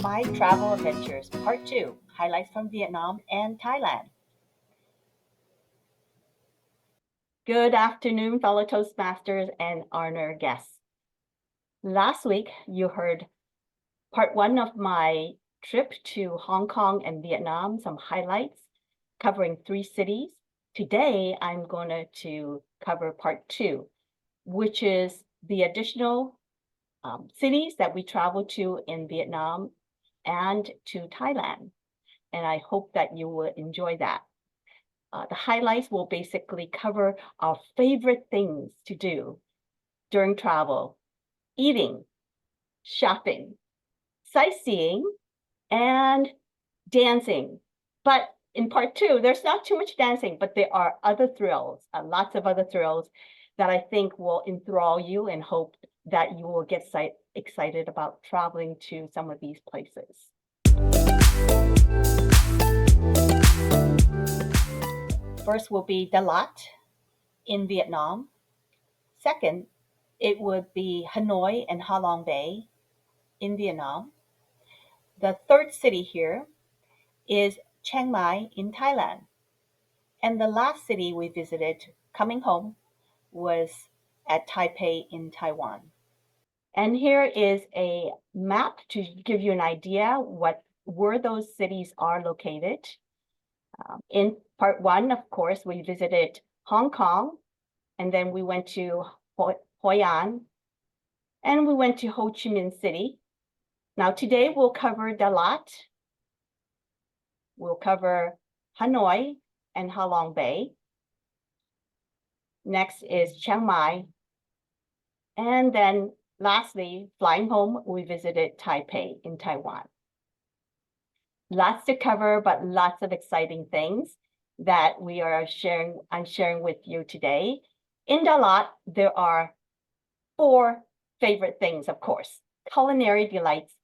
My Travel Adventures, Part 2, Highlights from Vietnam and Thailand. Good afternoon, fellow Toastmasters and honor guests. Last week, you heard Part 1 of my trip to Hong Kong and Vietnam, some highlights covering 3 cities. Today, I'm going to cover Part 2, which is the additional cities that we traveled to in Vietnam and to Thailand. And I hope that you will enjoy that. The highlights will basically cover our favorite things to do during travel: eating, shopping, sightseeing, and dancing. But in Part 2, there's not too much dancing, but there are other thrills, lots of other thrills that I think will enthrall you, and hope that you will get excited about traveling to some of these places. First will be Dalat in Vietnam. Second, it would be Hanoi and Ha Long Bay in Vietnam. The third city here is Chiang Mai in Thailand. And the last city we visited coming home was at Taipei in Taiwan. And here is a map to give you an idea where those cities are located. In Part 1, of course, we visited Hong Kong, and then we went to Hoi An, and we went to Ho Chi Minh City. Now today we'll cover Dalat, we'll cover Hanoi and Ha Long Bay. Next is Chiang Mai. And then lastly, flying home, we visited Taipei in Taiwan. Lots to cover, but lots of exciting things that I'm sharing with you today. In Dalat, there are 4 favorite things, of course: culinary delights,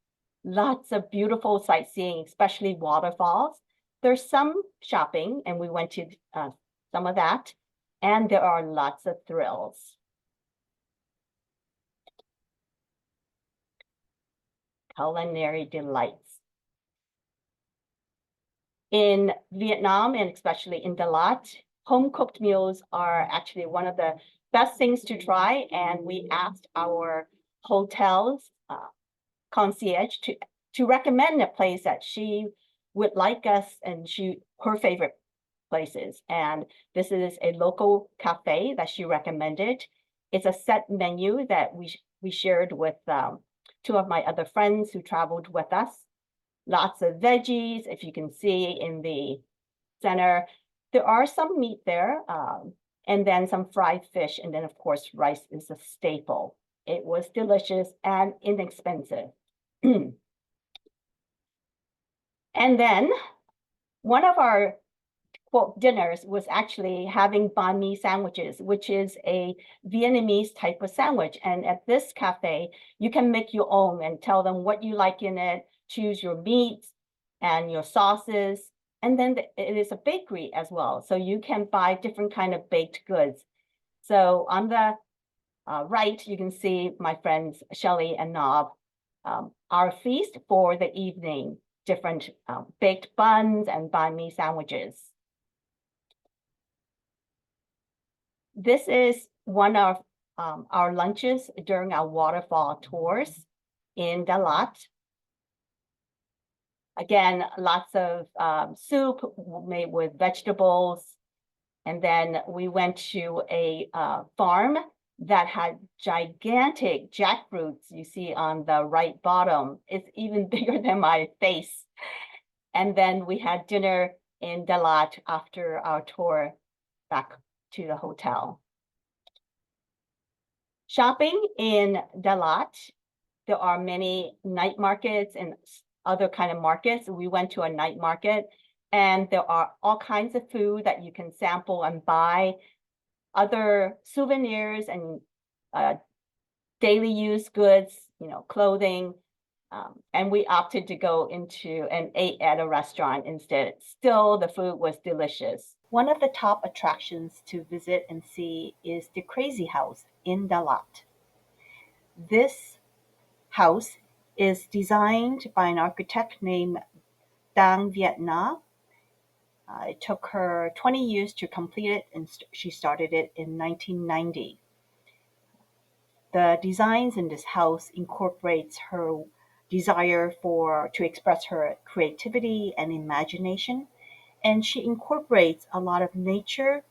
lots of beautiful sightseeing, especially waterfalls. There's some shopping, and we went to some of that, and there are lots of thrills. Culinary delights. In Vietnam, and especially in Dalat, home-cooked meals are actually one of the best things to try, and we asked our hotel's concierge to recommend a place that she would like us, and her favorite places. And this is a local cafe that she recommended. It's a set menu that we shared with 2 of my other friends who traveled with us. Lots of veggies, if you can see in the center. There are some meat there, and then some fried fish, and then of course rice is a staple. It was delicious and inexpensive. And then one of our quote dinners was actually having banh mi sandwiches, which is a Vietnamese type of sandwich. And at this cafe, you can make your own and tell them what you like in it, choose your meats and your sauces. And then it is a bakery as well, so you can buy different kind of baked goods. So on the right, you can see my friends Shelley and Nob, our feast for the evening, different baked buns and banh mi sandwiches. This is one of our lunches during our waterfall tours in Dalat. Again, lots of soup made with vegetables. And then we went to a farm that had gigantic jackfruits. You see on the right bottom, it's even bigger than my face. And then we had dinner in Dalat after our tour back to the hotel. Shopping in Dalat, there are many night markets and other kind of markets. We went to a night market, and there are all kinds of food that you can sample and buy, other souvenirs and daily use goods, clothing. And we opted to go into and ate at a restaurant instead. Still, the food was delicious. One of the top attractions to visit and see is the Crazy House in Dalat. This house is designed by an architect named Dang Viet Nam. It took her 20 years to complete it, and she started it in 1990. The designs in this house incorporates her desire to express her creativity and imagination, and she incorporates a lot of nature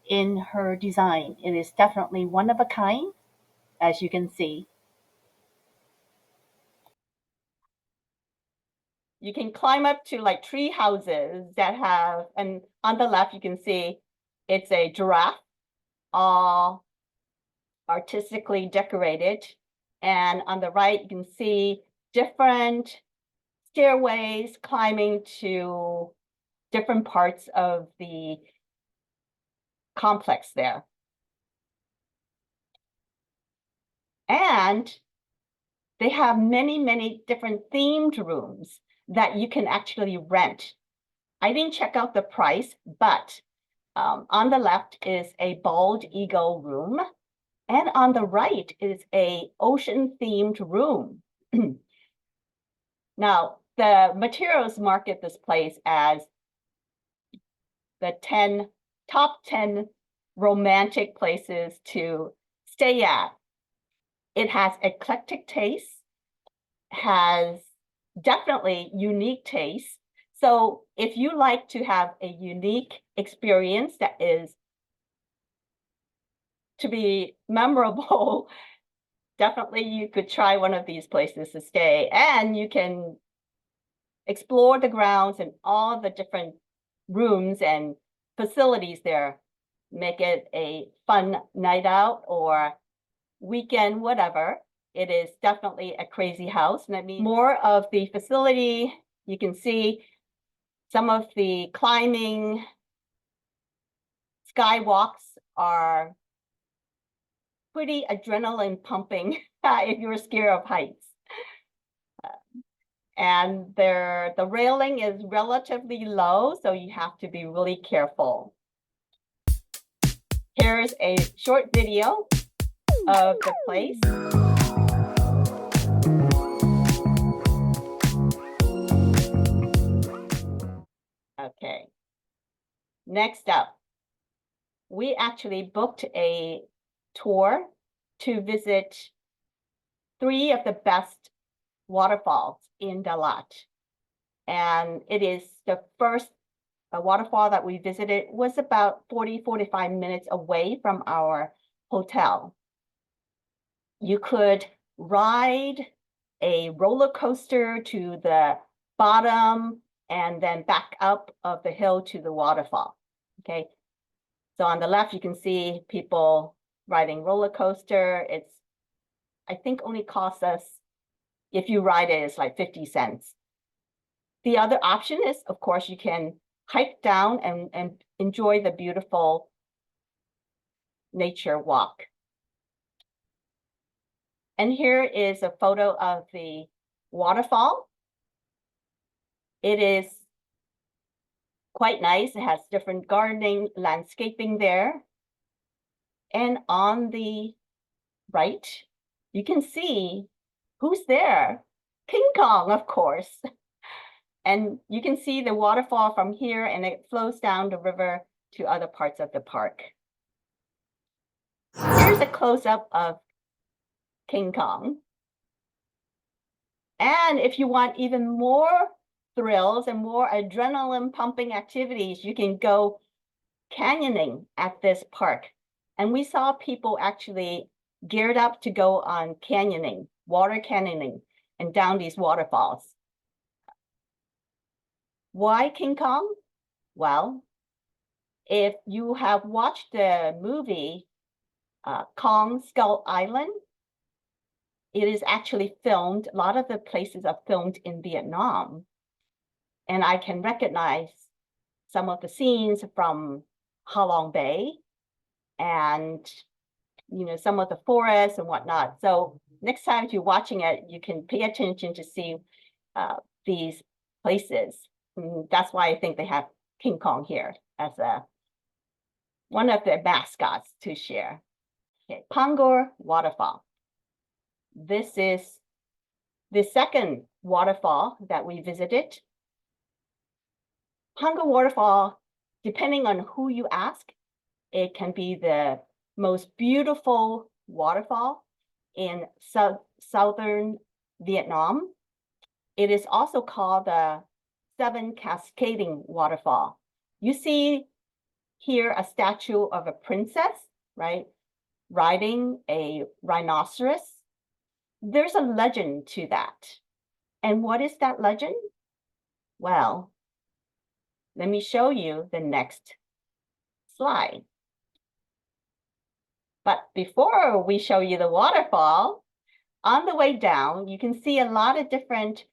in her design. It is definitely one of a kind, as you can see. You can climb up to like tree houses that have, and on the left you can see it's a giraffe, all artistically decorated. And on the right, you can see different stairways climbing to different parts of the complex there. And they have many, many different themed rooms that you can actually rent. I didn't check out the price, but on the left is a bald eagle room, and on the right is a ocean-themed room. Now, the materials market this place as the top 10 romantic places to stay at. It has eclectic taste, has definitely unique taste. So if you like to have a unique experience that is to be memorable, definitely you could try one of these places to stay, and you can explore the grounds and all the different rooms and facilities there. Make it a fun night out or weekend, whatever. It is definitely a crazy house. And I mean, more of the facility, you can see some of the climbing skywalks are pretty adrenaline pumping if you're scared of heights. And the railing is relatively low, so you have to be really careful. Here's a short video of the place. Okay. Next up, we actually booked a tour to visit 3 of the best waterfalls in Dalat. And it is the first waterfall that we visited was about 45 minutes away from our hotel. You could ride a roller coaster to the bottom and then back up of the hill to the waterfall. Okay. So on the left, you can see people riding roller coaster. It's, I think, only costs us, if you ride it, it's like 50 cents. The other option is, of course, you can hike down and enjoy the beautiful nature walk. And here is a photo of the waterfall. It is quite nice. It has different gardening, landscaping there. And on the right, you can see who's there. King Kong, of course. And you can see the waterfall from here, and it flows down the river to other parts of the park. Here's a close-up of King Kong. And if you want even more thrills and more adrenaline pumping activities, you can go canyoning at this park. And we saw people actually geared up to go on canyoning, water canyoning, and down these waterfalls. Why King Kong? Well, if you have watched the movie Kong Skull Island, it is actually filmed, a lot of the places are filmed in Vietnam. And I can recognize some of the scenes from Ha Long Bay and, you know, some of the forests and whatnot. So next time if you're watching it, you can pay attention to see these places. And that's why I think they have King Kong here as one of their mascots to share. Okay, Pangor Waterfall. This is The second waterfall that we visited, Hunger Waterfall, depending on who you ask, it can be the most beautiful waterfall in southern Vietnam. It is also called the Seven Cascading Waterfall. You see here a statue of a princess, right, riding a rhinoceros. There's a legend to that. And what is that legend? Well, let me show you the next slide. But before we show you the waterfall, on the way down, you can see a lot of different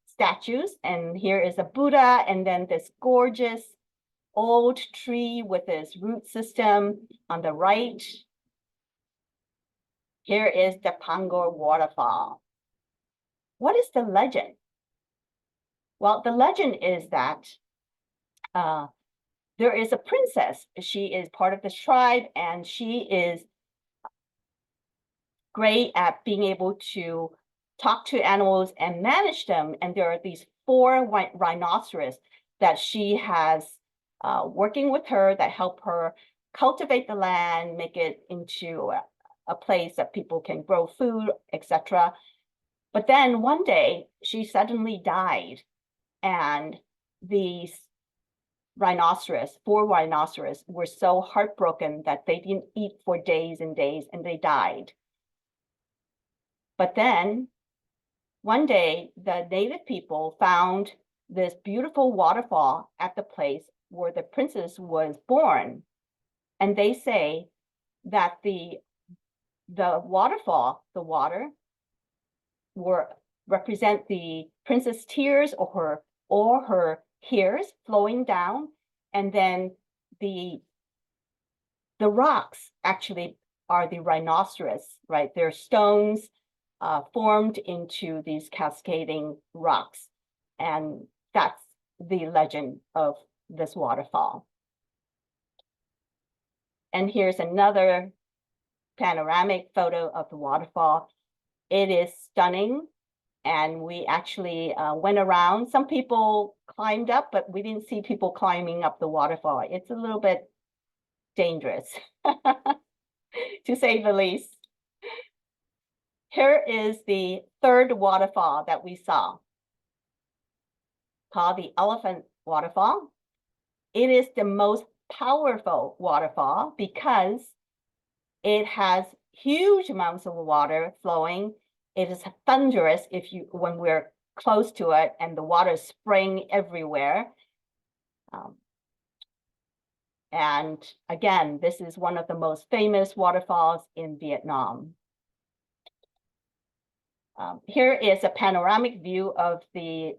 statues. And here is a Buddha, and then this gorgeous old tree with its root system on the right. Here is the Pangor Waterfall. What is the legend? Well, the legend is that there is a princess. She is part of the tribe, and she is great at being able to talk to animals and manage them. And there are these 4 rhinoceros that she has working with her that help her cultivate the land, make it into a place that people can grow food, etc. But then one day she suddenly died, and these 4 rhinoceros were so heartbroken that they didn't eat for days and days, and they died. But then one day the native people found this beautiful waterfall at the place where the princess was born. And they say that the waterfall, the water, represent the princess tears or her hairs flowing down, and then the rocks actually are the rhinoceros, right? They're stones formed into these cascading rocks, and that's the legend of this waterfall. And here's another panoramic photo of the waterfall. It is stunning. And we actually went around. Some people climbed up, but we didn't see people climbing up the waterfall. It's a little bit dangerous, to say the least. Here is the third waterfall that we saw, called the Elephant Waterfall. It is the most powerful waterfall because it has huge amounts of water flowing. It is thunderous when we're close to it, and the water is spraying everywhere. And again, this is one of the most famous waterfalls in Vietnam. Here is a panoramic view of the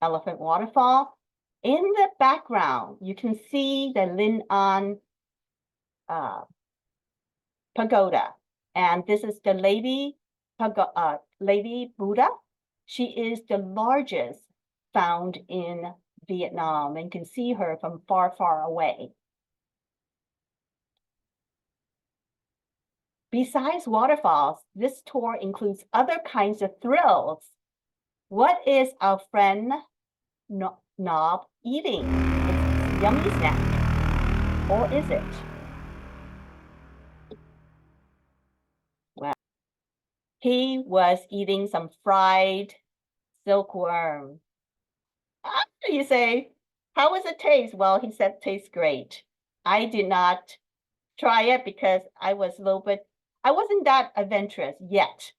Elephant Waterfall. In the background, you can see the Linh An Pagoda, and this is the Lady Buddha. She is the largest found in Vietnam, and you can see her from far, far away. Besides waterfalls, this tour includes other kinds of thrills. What is our friend Knob eating? It's a yummy snack, or is it? Well, he was eating some fried silkworm. You say, how was it taste? Well, he said tastes great. I did not try it because I wasn't that adventurous yet.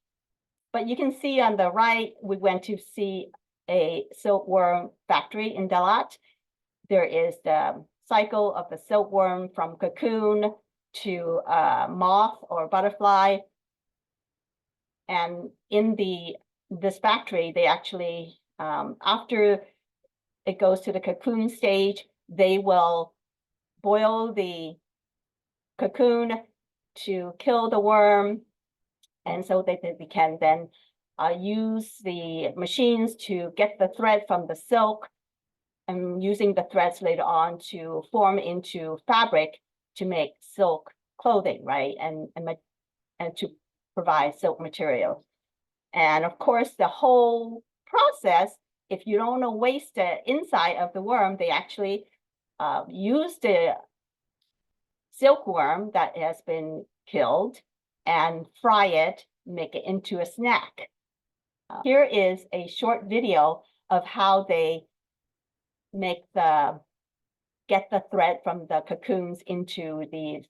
But you can see on the right, we went to see a silkworm factory in Dalat. There is the cycle of the silkworm from cocoon to moth or butterfly. And in this factory, they actually, after it goes to the cocoon stage, they will boil the cocoon to kill the worm. And so they can then use the machines to get the thread from the silk, and using the threads later on to form into fabric to make silk clothing, right? And to provide silk material. And of course, the whole process, if you don't want to waste the inside of the worm, they actually use the silkworm that has been killed and fry it, make it into a snack. Here is a short video of how they get the thread from the cocoons into the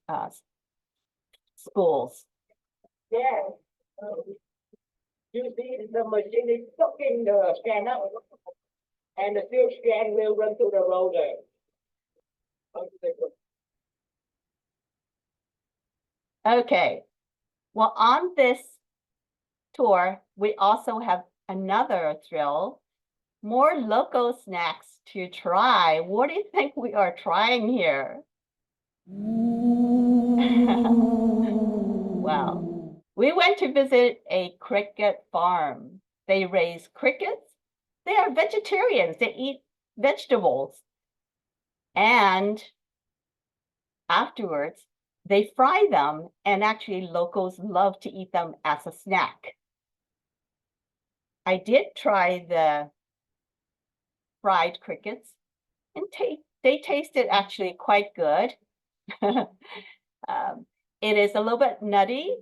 spools. Yeah. You see the machine is sucking the scan out, and the silk scan will run through the roller. Okay. Well, on this tour, we also have another thrill, more local snacks to try. What do you think we are trying here? Well, we went to visit a cricket farm. They raise crickets. They are vegetarians. They eat vegetables. And afterwards, they fry them, and actually locals love to eat them as a snack. I did try the fried crickets, and they tasted actually quite good. It is a little bit nutty,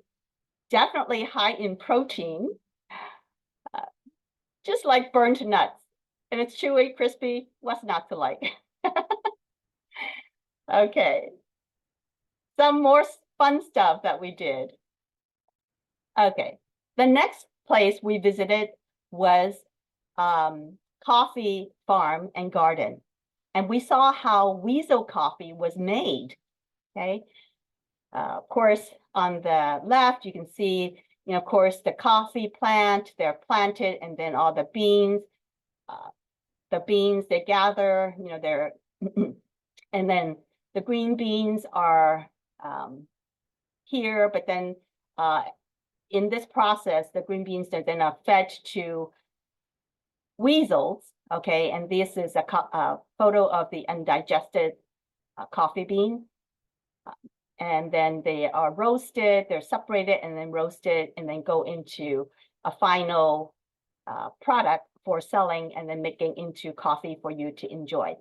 definitely high in protein, just like burnt nuts. And it's chewy, crispy, what's not to like? Okay. Some more fun stuff that we did. Okay. The next place we visited was coffee farm and garden. And we saw how weasel coffee was made. Okay. Of course, on the left, you can see, of course, the coffee plant, they're planted, and then all the beans they gather, they're, and then the green beans are here, but then in this process, the green beans are then fed to weasels, okay, and this is a photo of the undigested coffee bean. And then they are roasted, they're separated and then roasted, and then go into a final product for selling and then making into coffee for you to enjoy.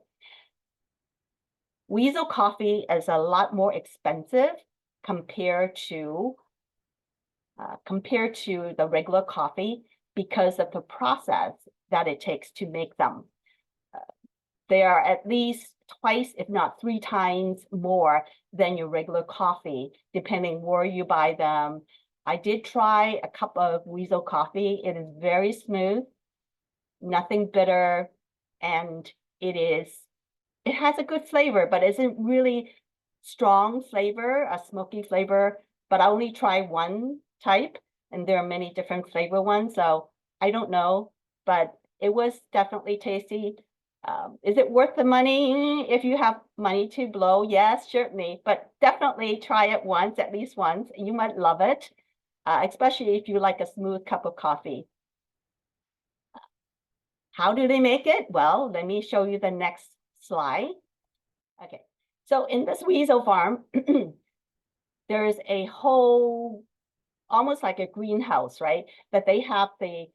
Weasel coffee is a lot more expensive compared to the regular coffee because of the process that it takes to make them. They are at least twice, if not 3 times more than your regular coffee, depending where you buy them. I did try a cup of weasel coffee. It is very smooth, nothing bitter, and it has a good flavor, but isn't really strong flavor, a smoky flavor. But I only tried one type, and there are many different flavor ones, so I don't know, but it was definitely tasty. Is it worth the money? If you have money to blow, yes, certainly, but definitely try it once, at least once. You might love it, especially if you like a smooth cup of coffee. How do they make it? Well, let me show you the next slide. Okay, so in this weasel farm, there's a whole, almost like a greenhouse, right? But they have the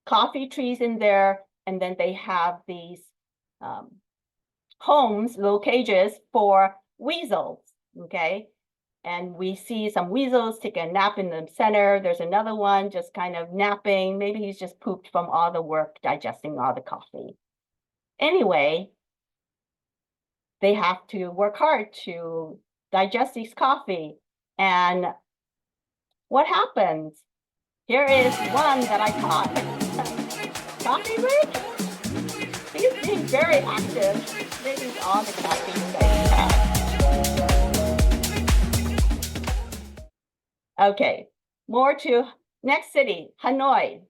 coffee trees in there, and then they have these homes, little cages for weasels, okay? And we see some weasels take a nap in the center. There's another one just kind of napping. Maybe he's just pooped from all the work digesting all the coffee. Anyway, they have to work hard to digest this coffee. And what happens? Here is one that I caught. Coffee break? He's being very active. Maybe all the coffee that Okay, more to next city, Hanoi.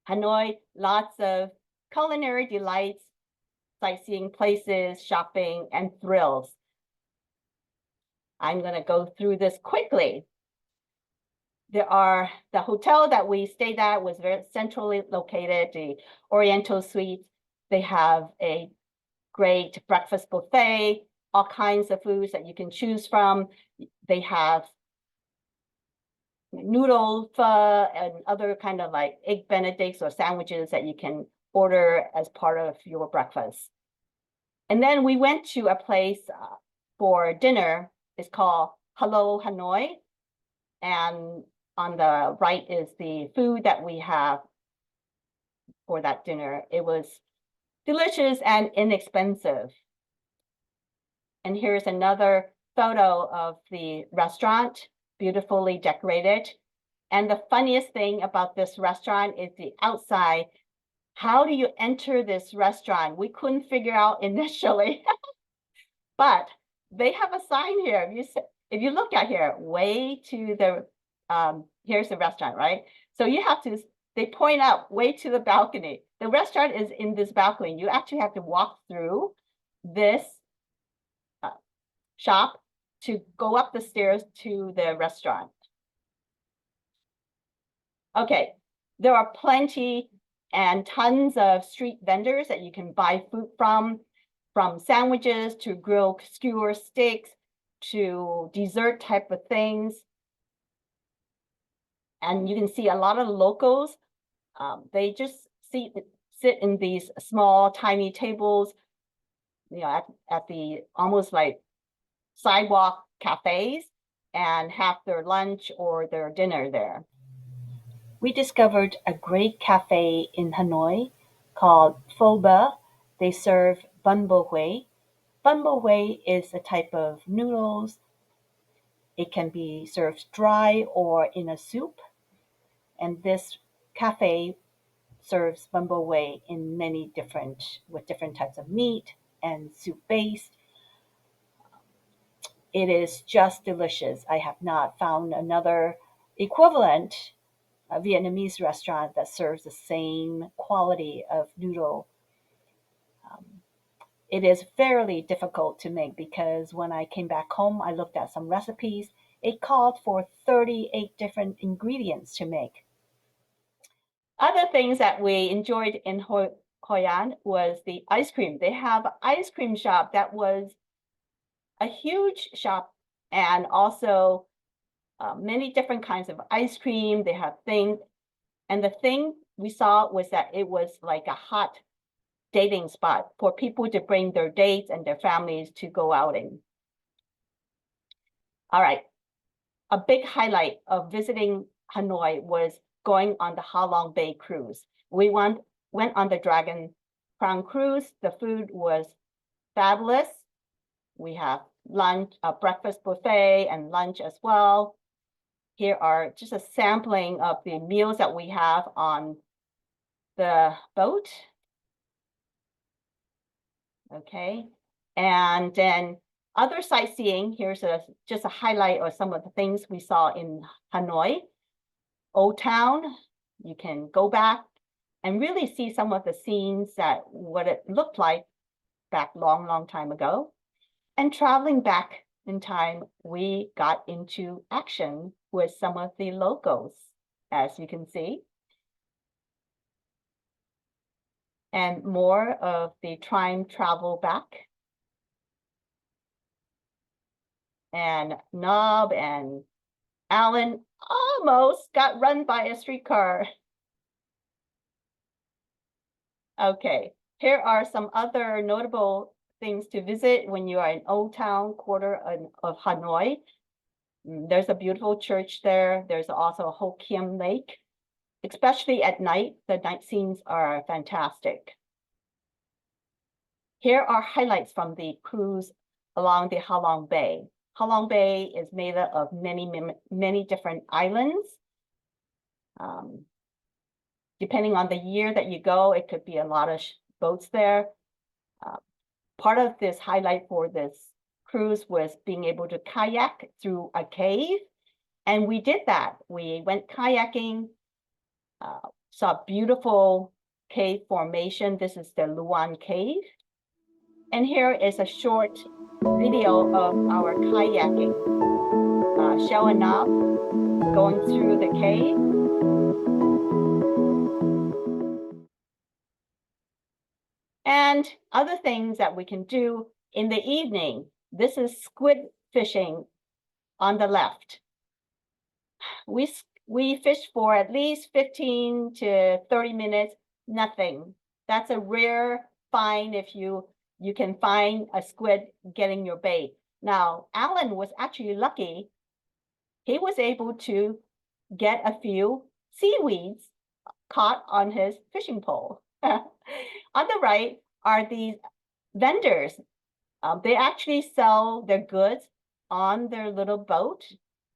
Hanoi, lots of culinary delights, sightseeing places, shopping, and thrills. I'm going to go through this quickly. The hotel that we stayed at was very centrally located, the Oriental Suites. They have a great breakfast buffet, all kinds of foods that you can choose from. They have noodle pho and other kind of like egg benedicts or sandwiches that you can order as part of your breakfast. And then we went to a place for dinner. It's called Hello Hanoi. And on the right is the food that we have for that dinner. It was delicious and inexpensive. And here's another photo of the restaurant, beautifully decorated. And the funniest thing about this restaurant is the outside. How do you enter this restaurant? We couldn't figure out initially, but they have a sign here. If you look at here, way to the, here's the restaurant, right? So you have to, they point out way to the balcony. The restaurant is in this balcony. You actually have to walk through this shop to go up the stairs to the restaurant. Okay, there are plenty and tons of street vendors that you can buy food from sandwiches to grilled skewer steaks to dessert type of things. And you can see a lot of locals. They just sit in these small, tiny tables, at the almost like sidewalk cafes and have their lunch or their dinner there. We discovered a great cafe in Hanoi called Pho. They serve bun bo hui. Bun bo hui is a type of noodles. It can be served dry or in a soup. And this cafe serves bun bo hui in with different types of meat and soup base. It is just delicious. I have not found another equivalent a Vietnamese restaurant that serves the same quality of noodle. It is fairly difficult to make because when I came back home, I looked at some recipes. It called for 38 different ingredients to make. Other things that we enjoyed in Hoi An was the ice cream. They have an ice cream shop that was a huge shop and also many different kinds of ice cream. They have things. And the thing we saw was that it was like a hot dating spot for people to bring their dates and their families to go outing. All right. A big highlight of visiting Hanoi was going on the Ha Long Bay cruise. We went on the Dragon Crown cruise. The food was fabulous. We have lunch, a breakfast buffet and lunch as well. Here are just a sampling of the meals that we have on the boat. Okay, and then other sightseeing, here's just a highlight of some of the things we saw in Hanoi. Old Town, you can go back and really see some of the scenes that what it looked like back long time ago. And traveling back in time, we got into action with some of the locals, as you can see. And more of the time travel back. And Nob and Alan almost got run by a streetcar. Okay, here are some other notable things to visit when you are in Old Town quarter of Hanoi. There's a beautiful church there. There's also a Ho Kiem Lake. Especially at night, the night scenes are fantastic. Here are highlights from the cruise along the Ha Long Bay. Ha Long Bay is made up of many different islands. Depending on the year that you go, it could be a lot of boats there. Part of this highlight for this cruise was being able to kayak through a cave. And we did that. We went kayaking, saw beautiful cave formation. This is the Luan Cave. And here is a short video of our kayaking, showing up, going through the cave. And other things that we can do in the evening. This is squid fishing on the left. we fished for at least 15 to 30 minutes, nothing. That's a rare find if you can find a squid getting your bait. Now, Alan was actually lucky. He was able to get a few seaweeds caught on his fishing pole. On the right are these vendors. They actually sell their goods on their little boat,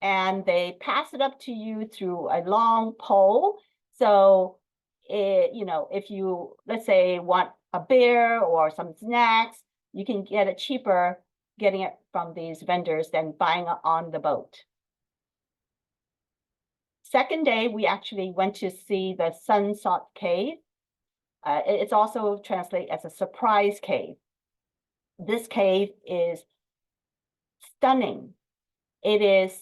and they pass it up to you through a long pole. So, if you, let's say, want a beer or some snacks, you can get it cheaper getting it from these vendors than buying it on the boat. Second day, we actually went to see the Sunset Cave. It's also translated as a surprise cave. This cave is stunning. It is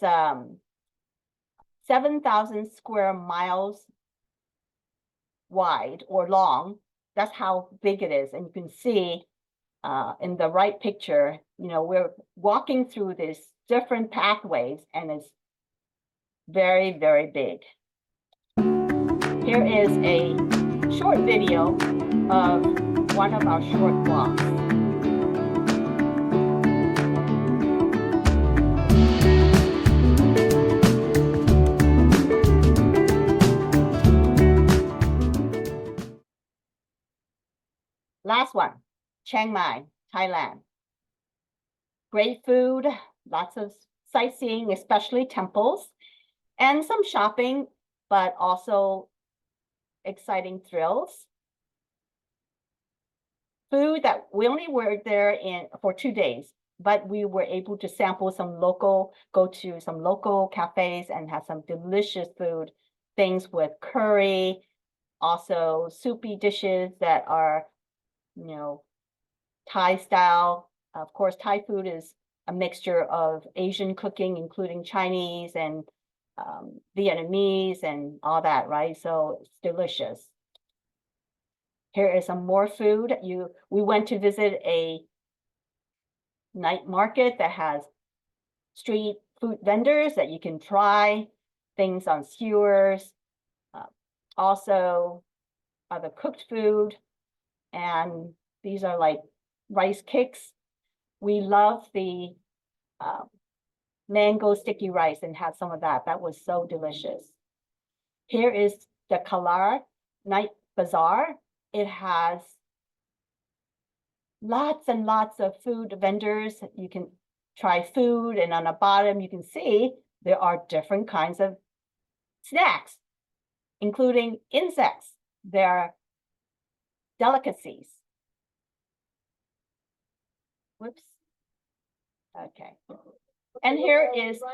7,000 square miles wide or long. That's how big it is. And you can see in the right picture, we're walking through these different pathways, and it's very, very big. Here is a short video of one of our short walks. Last one, Chiang Mai, Thailand. Great food, lots of sightseeing, especially temples, and some shopping, but also exciting thrills. Food that we only were there for 2 days, but we were able to sample go to some local cafes and have some delicious food, things with curry, also soupy dishes that are, Thai style. Of course, Thai food is a mixture of Asian cooking, including Chinese and Vietnamese and all that, right? So it's delicious. Here is some more food. We went to visit a night market that has street food vendors that you can try, things on skewers, also other cooked food, and these are like rice cakes. We love the mango sticky rice and had some of that. That was so delicious. Here is the Kalar Night Bazaar. It has lots and lots of food vendors. You can try food, and on the bottom you can see there are different kinds of snacks, including insects. There are delicacies. Whoops. Okay. And here is. There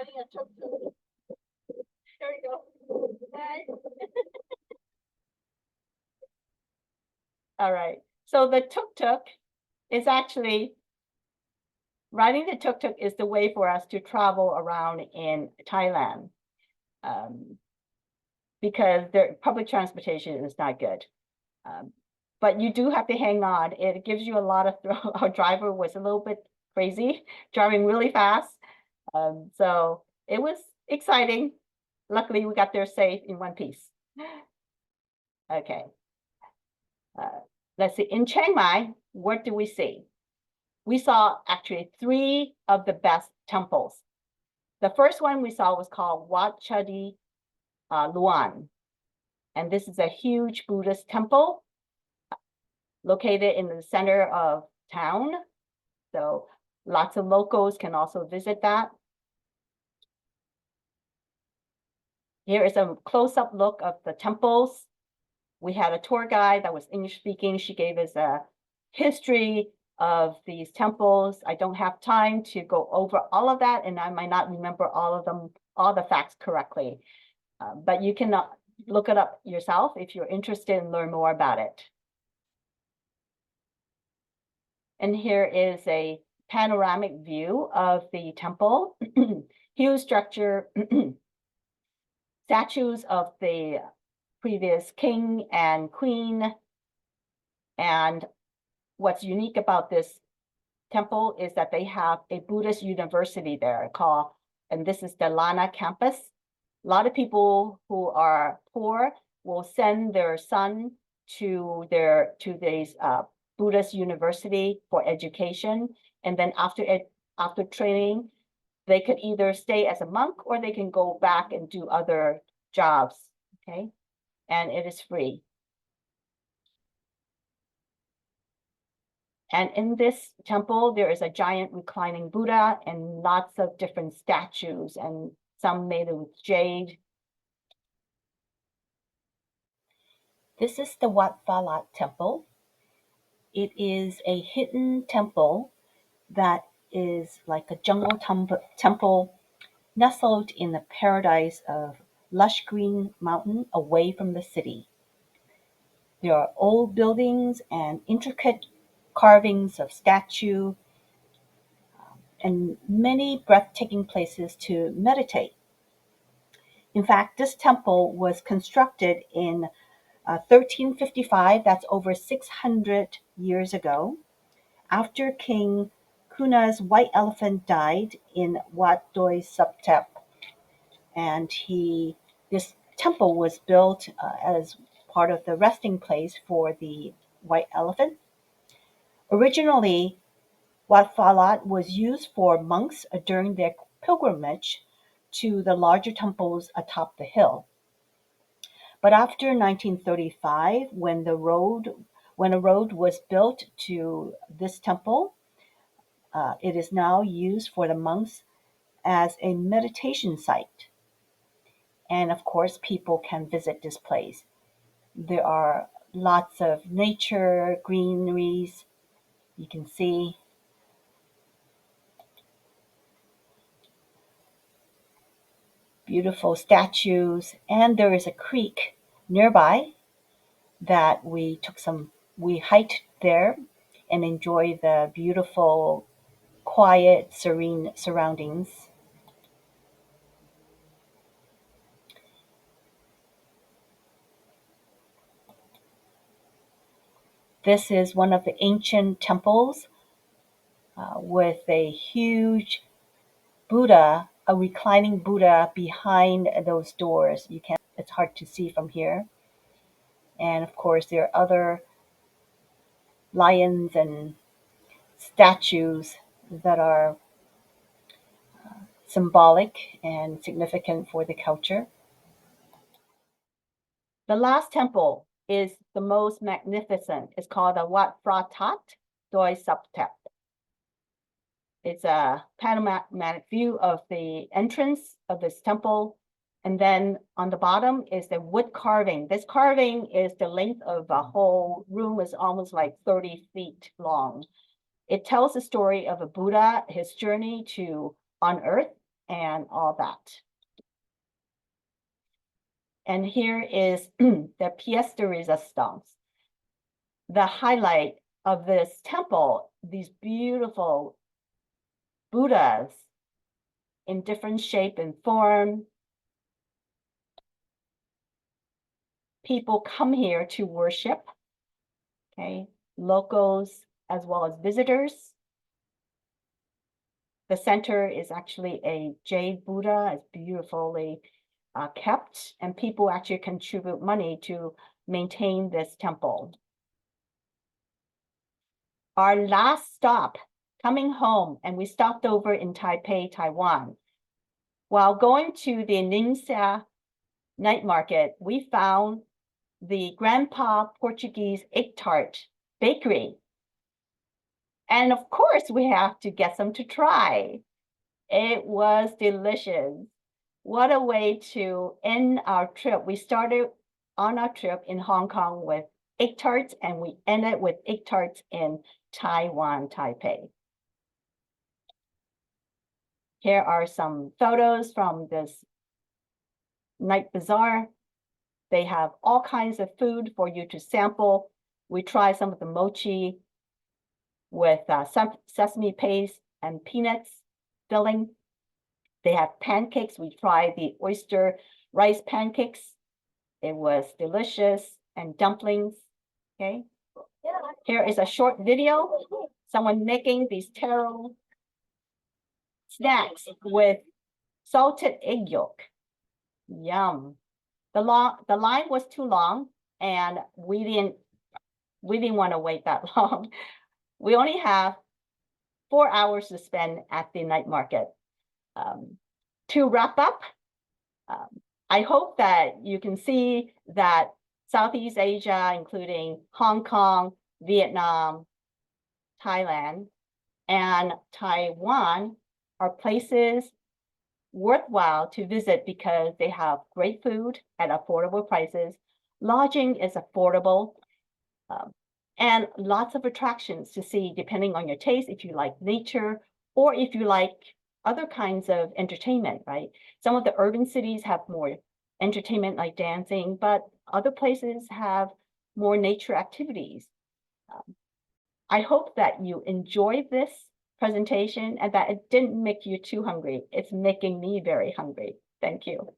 we go. All right. So the tuk-tuk is actually, riding the tuk-tuk is the way for us to travel around in Thailand, because their public transportation is not good. But you do have to hang on. It gives you a lot of thrill. Our driver was a little bit crazy, driving really fast. So it was exciting. Luckily, we got there safe in one piece. Okay. Let's see. In Chiang Mai, what do we see? We saw actually 3 of the best temples. The first one we saw was called Wat Chadi Luan. And this is a huge Buddhist temple located in the center of town. So lots of locals can also visit that. Here is a close-up look of the temples. We had a tour guide that was English speaking. She gave us a history of these temples. I don't have time to go over all of that, and I might not remember all the facts correctly. But you can look it up yourself if you're interested and learn more about it. And here is a panoramic view of the temple. Huge structure, statues of the previous king and queen. And what's unique about this temple is that they have a Buddhist university there called, and this is the Lana campus. A lot of people who are poor will send their son to these Buddhist university for education, and then after training, they could either stay as a monk or they can go back and do other jobs. Okay, and it is free. And in this temple, there is a giant reclining Buddha and lots of different statues, and some made with jade. This is the Wat Pha temple. It is a hidden temple that is like a jungle temple nestled in the paradise of lush green mountain away from the city. There are old buildings and intricate carvings of statue and many breathtaking places to meditate. In fact, this temple was constructed in 1355, that's over 600 years ago, after King Kuna's white elephant died in Wat Doi Saptep. And this temple was built as part of the resting place for the white elephant. Originally, Wat Pha was used for monks during their pilgrimage to the larger temples atop the hill. But after 1935, when a road was built to this temple, it is now used for the monks as a meditation site. And of course, people can visit this place. There are lots of nature, greeneries. You can see beautiful statues, and there is a creek nearby that we hiked there and enjoyed the beautiful, quiet, serene surroundings. This is one of the ancient temples with a huge Buddha, a reclining Buddha behind those doors. It's hard to see from here. And of course, there are other lions and statues that are symbolic and significant for the culture. The last temple is the most magnificent. It's called the Wat Phra Tat Doi Saptep. It's a panoramic view of the entrance of this temple. And then on the bottom is the wood carving. This carving is the length of the whole room, is almost like 30 feet long. It tells the story of a Buddha, his journey on earth and all that. And here is the pièce de résistance. The highlight of this temple, these beautiful Buddhas in different shape and form. People come here to worship, okay, locals as well as visitors. The center is actually a jade Buddha. It's beautifully kept, and people actually contribute money to maintain this temple. Our last stop, coming home, and we stopped over in Taipei, Taiwan. While going to the Ningxia night market, we found the Grandpa Portuguese egg tart bakery. And of course, we have to get some to try. It was delicious. What a way to end our trip. We started on our trip in Hong Kong with egg tarts, and we ended with egg tarts in Taiwan, Taipei. Here are some photos from this night bazaar. They have all kinds of food for you to sample. We tried some of the mochi with some sesame paste and peanuts filling. They have pancakes. We tried the oyster rice pancakes. It was delicious, and dumplings. Okay. Here is a short video. Someone making these taro snacks with salted egg yolk. Yum. The line was too long and we didn't want to wait that long. We only have 4 hours to spend at the night market. To wrap up, I hope that you can see that Southeast Asia, including Hong Kong, Vietnam, Thailand, and Taiwan, are places worthwhile to visit because they have great food at affordable prices. Lodging is affordable, and lots of attractions to see depending on your taste, if you like nature or if you like other kinds of entertainment, right? Some of the urban cities have more entertainment like dancing, but other places have more nature activities. I hope that you enjoyed this presentation and that it didn't make you too hungry. It's making me very hungry. Thank you.